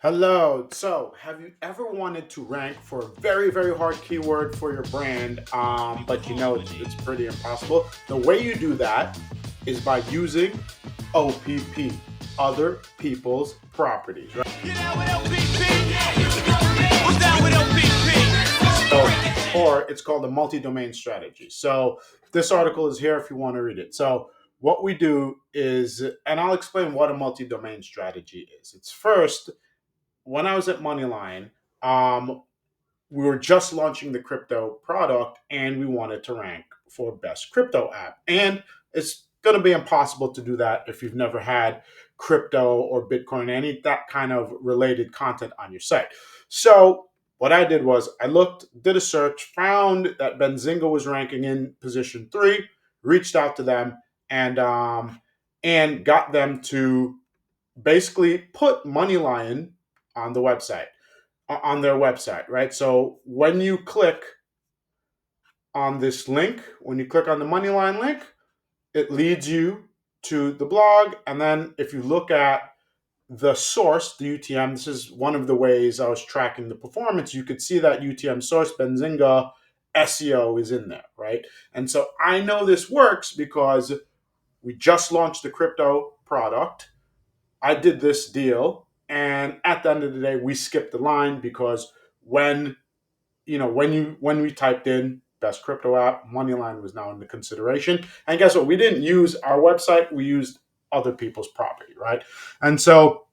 Hello. So, have you ever wanted to rank for a very, very hard keyword for your brand, but you know it's pretty impossible? The way you do that is by using O.P.P, other people's properties, right? You know what O.P.P? What's down with O.P.P? Or it's called a multi-domain strategy. So, this article is here if you want to read it. So, what we do is, and I'll explain what a multi-domain strategy is. It's first, when I was at MoneyLion, we were just launching the crypto product and we wanted to rank for best crypto app. And it's going to be impossible to do that if you've never had crypto or Bitcoin, any that kind of related content on your site. So what I did was I looked, did a search, found that Benzinga was ranking in position 3, reached out to them and got them to basically put MoneyLion on the website, on their website, right? So when you click on this link, when you click on the MoneyLion link, it leads you to the blog. And then if you look at the source, the UTM, this is one of the ways I was tracking the performance. You could see that UTM source, Benzinga SEO is in there, right? And so I know this works because we just launched the crypto product. I did this deal, and at the end of the day, we skipped the line because when we typed in best crypto app, MoneyLion was now in the consideration. And guess what? We didn't use our website; we used other people's property, right? And so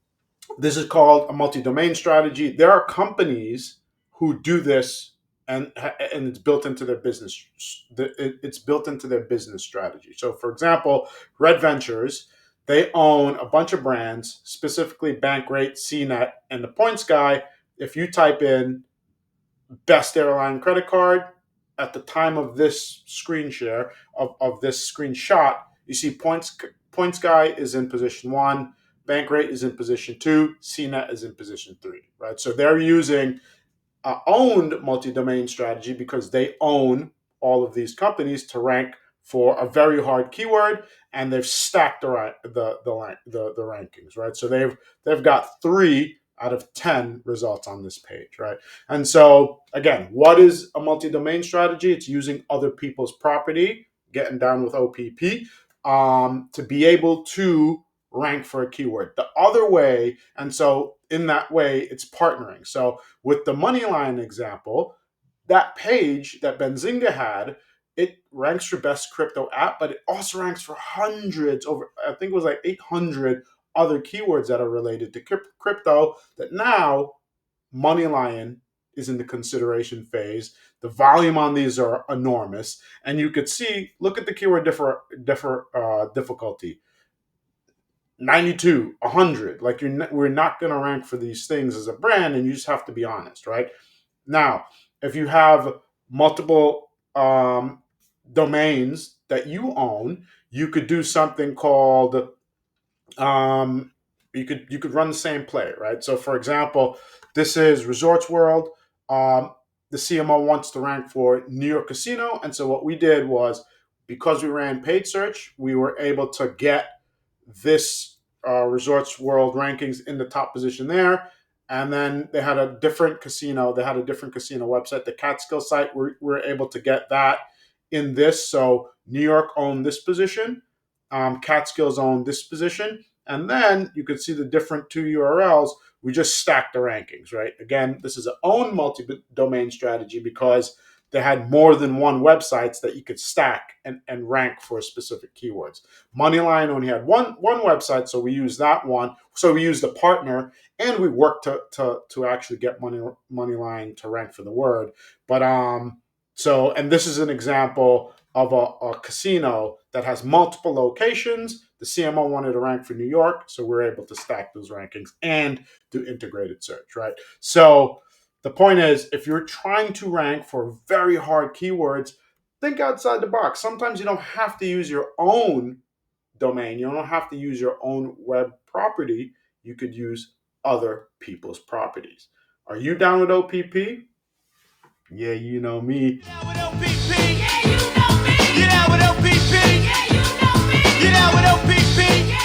this is called a multi-domain strategy. There are companies who do this, and it's built into their business. It's built into their business strategy. So, for example, Red Ventures, they own a bunch of brands, specifically Bankrate, CNET, and the Points Guy. If you type in best airline credit card at the time of this screen share of this screenshot, you see Points Guy is in position 1, Bankrate is in position 2, CNET is in position 3, right? So they're using owned multi-domain strategy because they own all of these companies to rank for a very hard keyword, and they've stacked the rankings, right? So they've got 3 out of 10 results on this page, right? And so again, what is a multi-domain strategy? It's using other people's property, getting down with O.P.P, to be able to rank for a keyword. The other way, and so in that way, it's partnering. So with the MoneyLion example, that page that Benzinga had, it ranks for best crypto app, but it also ranks for hundreds, over I think it was like 800 other keywords that are related to crypto that now MoneyLion is in the consideration phase. The volume on these are enormous, and you could see, look at the keyword difficulty. 92, 100. Like we're not going to rank for these things as a brand, and you just have to be honest, right? Now, if you have multiple domains that you own, you could do something called you could run the same play, right? So, for example, this is Resorts World. The CMO wants to rank for New York Casino, and so what we did was, because we ran paid search, we were able to get this Resorts World rankings in the top position there. And then they had a different casino. They had a different casino website, the Catskill site. We were able to get that in this. So New York owned this position. Catskills owned this position. And then you could see the different 2 URLs. We just stacked the rankings, right? Again, this is an own multi-domain strategy because they had more than one websites that you could stack and rank for specific keywords. MoneyLion only had one website, so we used that one. So we used a partner, and we worked to actually get MoneyLion to rank for the word. But and this is an example of a casino that has multiple locations. The CMO wanted to rank for New York, so we're able to stack those rankings and do integrated search, right? So the point is, if you're trying to rank for very hard keywords, think outside the box. Sometimes you don't have to use your own domain. You don't have to use your own web property. You could use other people's properties. Are you down with O.P.P? Yeah, you know me. You know what O.P.P? Yeah, you know me. You know what O.P.P? Yeah, you know me. You know what O.P.P?